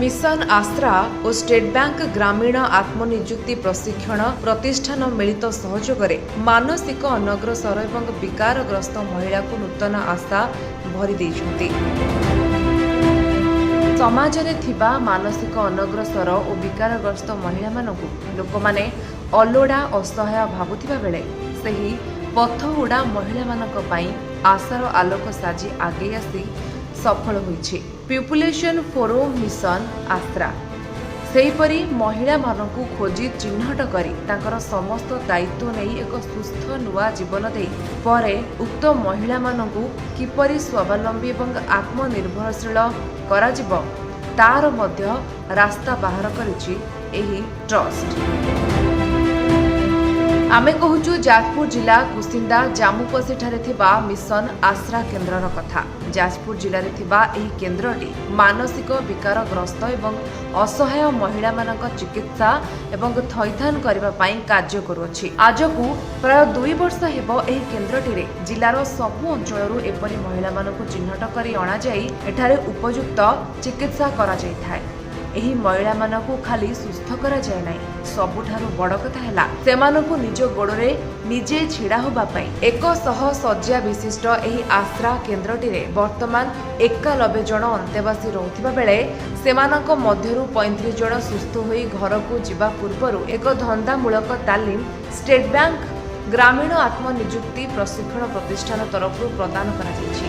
Mission आश्रा और state bank ग्रामीण आत्मनियुक्ति प्रशिक्षण प्रतिष्ठान मिलित सहयोगरे मानसिक अनग्रसर एवं विकारग्रस्त महिला को नूतन आशा भरी देइछन्ति। समाजरे थिबा मानसिक अनग्रसर और विकारग्रस्त महिला मानकु लोकमाने अलोड़ा असहाय भाबुथिबा बेले सही पथउड़ा महिला मानक पई आशार आलोक साजी आगे आसी सफल होइछि। पॉपुलेशन फोरो मिशन आश्रा सेहीपरि महिला मानकु खोजी चिन्हट करी तांकर समस्त दायित्व नहीं एक सुस्थ नुआ जीवन दे परे उक्त महिला मानकु किपरि स्वावलंबी एवं आत्मनिर्भरशील कराजिब तार मध्य रास्ता बाहर करिछि एही ट्रस्ट। आमे कहूचु जाजपुर जिला कुसिंदा जामुपसी ठारे थिबा मिशन आश्रा केन्द्रर कथा। जाजपुर जिले में थिबा एही केन्द्रटी मानसिक विकारग्रस्त एवं असहाय महिला मानक चिकित्सा एवं थैथान करबा पई कार्य करूछि। आजकू प्राय 2 वर्ष हेबो एही केन्द्रटी जिलार सबु अंचलरू एपरि महिला मानक चिन्हट करी अणा जाई एठारे उपयुक्त चिकित्सा करा जाय थाए। एही महिला मानकु खाली सुस्थ करा जाय नै, सबुठारु बड़ कथा हैला सेमानकु निज गोड़रे निजे छिड़ा होबा पई 100 शଯ୍ୟା विशिष्ट एही आश्रा केन्द्रटी रे वर्तमान 91 जन अंतेवासी रहुथिबा बेले सेमानक मध्यरु 35 जन सुस्थ होई घरकु जिबा पूर्वरु एक धंदामूलक तालीम स्टेट बैंक ग्रामीण आत्मनियुक्ति प्रशिक्षण प्रतिष्ठान तरफरु प्रदान करा जायछि।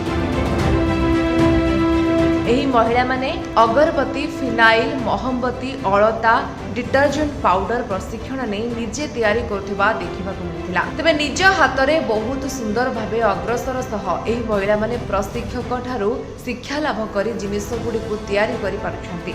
एही महिला माने अगरबत्ती फिनाइल मोहम्बती अलता डिटर्जेंट पाउडर प्रशिक्षण ने निजे तैयारी करथिबा देखिबाकु मिलिथिला। तबे निज हातरे बहुत सुंदर भाबे अग्रसर सह एही महिला माने प्रशिक्षक ठारू शिक्षा लाभ करी जिनिस गुडी को तैयारी करि पारुछंती।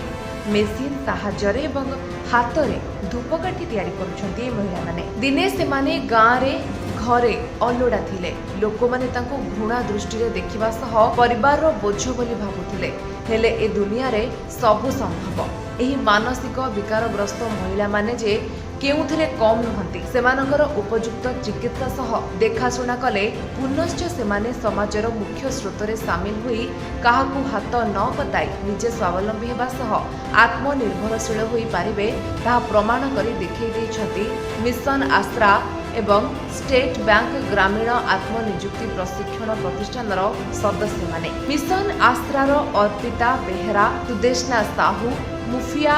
मेसिन साहाय्य एवं हातरे धूपकाठी तैयारी करुछंती महिला माने। दिने से माने गाँ रे घरे अलोड़ा थिले, लोक माने तांको घृणा दृष्टि रे देखिबा सह परिवार रो बोझ बोली भाबुथिले। हेले ए दुनिया रे सबु संभव। एही मानसिक विकारग्रस्त महिला माने जे केउथिरे कम नहंती सेमानकर उपयुक्त चिकित्सा सह देखाशुना कले पुनश्च सेमाने समाजर मुख्य स्रोतरे सामिल हुई काहाकू हाथ न पताई निजे स्वावलंबी हेबा सह आत्मनिर्भरशील होई पारिबे ताहा प्रमाण करी देखै दैछथि मिशन आश्रा एवं स्टेट बैंक ग्रामीण आत्मनियुक्ति प्रशिक्षण प्रतिष्ठानर सदस्य माने। मिशन आश्रार अर्पिता बेहरा, सुदेशना साहू, मुफिया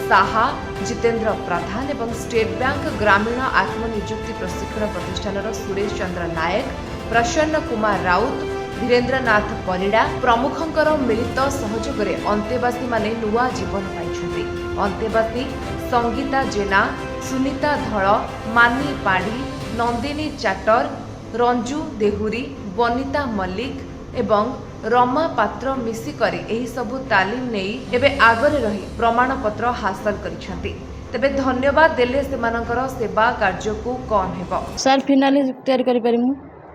साहा, जितेंद्र प्रधान एवं स्टेट बैंक ग्रामीण आत्मनियुक्ति प्रशिक्षण प्रतिष्ठानर सुरेश चंद्र नायक, प्रसन्न कुमार राउत, धीरेन्द्रनाथ परिड़ा प्रमुखंकर मिलित सहयोगरे अंतेवासी माने नुआ जीवन पाइछन्ति। अंतेवासी संगीता जेना, सुनीता धଳ, मानी पाड़ी, नंदिनी चाटर, रंजू देहुरी, बनिता मल्लिक एवं रमा पात्र मिसिकरी एही सबु तालीम नेई एबे आगरे रही प्रमाण पत्र हासिल करिछन्ति। तबे धन्यवाद देले सेमानकर सेवा कार्य को कौन हेबो। सर फिनाइल तैयार करि परिमु,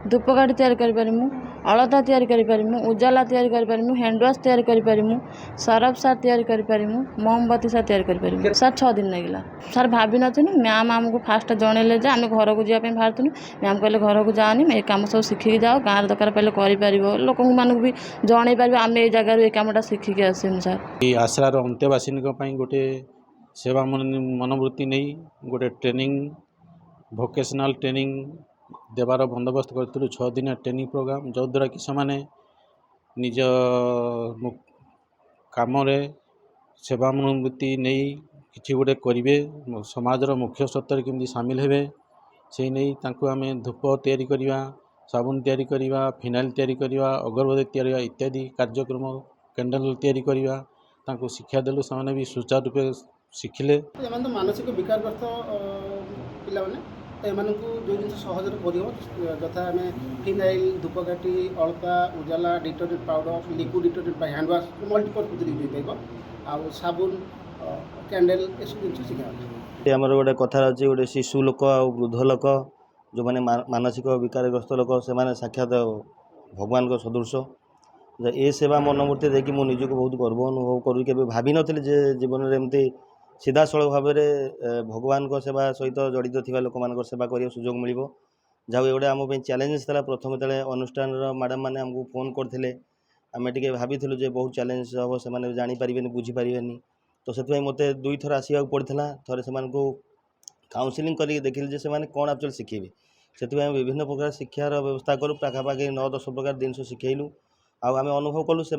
धूपकाठी तैयार करि परिमु, अलता तैयार करि परिमु, उजाला तैयार करि परिमु, हैंड वॉश तैयार करि परिमु, सरफ सार तैयार करि परिमु, मोमबत्ती सार तैयार करि परिमु। सर 6 दिन लागिला। सर भाबी नथिनु मैम हमको फास्ट जणेले जे आमे घर को जिया पे बाहरतनु। मैम कहले घर को जानी ए काम सब सिखि जाओ, गाँर दरकार पहले करि परिबो, लोक मानक भी जणे परिबो आमे ए जगह ए कामटा सिखि के आसिमु। सर ई आश्रार अंतेवासी पई गोटे सेवा मनोवृत्ति नहीं गोटे ट्रेनिंग भोकेशनल ट्रेनिंग देवार बंदोबस्त करूँ 6 दिन ट्रेनिंग प्रोग्राम जो द्वारा कि से निज काम सेवा मनोवृत्ति नहीं किसी गोटे करेंगे समाजर मुख्य स्रोतर केमती सामिल हेबे से नहीं तांको आमे धूप तैयारी करवा, साबुन तैयारी करवा, फिनाइल तैयारी करवा, अगरबत्ती तैयारी इत्यादि कार्यक्रम कैंडल तैयारी करवा तांको शिक्षा देलु से भी सुचारू रूपे शिखिले। तो मानसिक विकारग्रस्त पिला तो एम जो जिन सहज यथा आम फिनाइल, धूपकाठी, अलता, Ujala, detergent powder, liquid detergent hand wash multipurpose use हो आउ साबुन कैंडल ये सब जिन शिखा आमर गोटे कथार अच्छी गोटे शिशु लोक आ वृद्ध लोक जो मैंने मानसिक विकारग्रस्त लोक से साक्षात भगवान को सदृश ए सेवा मनोवृत्ति देखिए मुझे निजक बहुत गर्व अनुभव करूँ। के भावी नी जे जीवन में एमती सीधासल भाव में भगवान को सेवा सहित जड़ित थी लोक मान सेवा कर सुजोग मिल जहाँ ये आम चैलेंज था। प्रथम जो अनुष्ठान मैडम मैंने आमको फोन करते आम टे भाभी बहुत चैलेंज हम से जापारे बुझीपारे तो से मत 2 थर आसवाक पड़ता थे से काउनसिलिंग कर देखिले जे से कौन एक्चुअली शिखेबे से विभिन्न प्रकार शिक्षार व्यवस्था करूँ पाखापाखि 9-10 प्रकार जिन शिखेलु आम अनुभव कलु से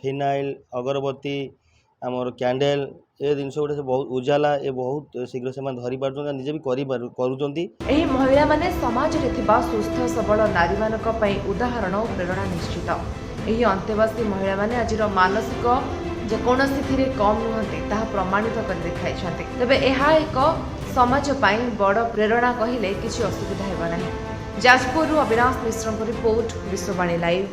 फिनाइल अगरबत्ती आमर कैंडेल ये जिन गोटे बहुत उजाला ये बहुत शीघ्र से धरी पार्छ निजे भी करुँच। ଏହି ମହିଳାମାନେ ସମାଜରେ ଥିବା ସୁସ୍ଥ ସବଳ ନାରୀମାନଙ୍କ ପାଇଁ ଉଦାହରଣ ଓ ପ୍ରେରଣା ନିଶ୍ଚିତ। ଏହି ଅନ୍ତେବାସୀ ମହିଳାମାନେ ଆଜିର ମାନସିକ ଯେକୌଣସିଥିରେ କମ୍ ନୁହନ୍ତି ତାହା ପ୍ରମାଣିତ କରି ଦେଖାଇଛନ୍ତି। ତେବେ ଏହା ଏକ ସମାଜ ପାଇଁ ବଡ଼ ପ୍ରେରଣା କହିଲେ କିଛି ଅସୁବିଧା ହେବ ନାହିଁ। ଯାଜପୁରରୁ ଅବିନାଶ ମିଶ୍ରଙ୍କ ରିପୋର୍ଟ, ବିଶ୍ୱବାଣୀ ଲାଇଭ୍।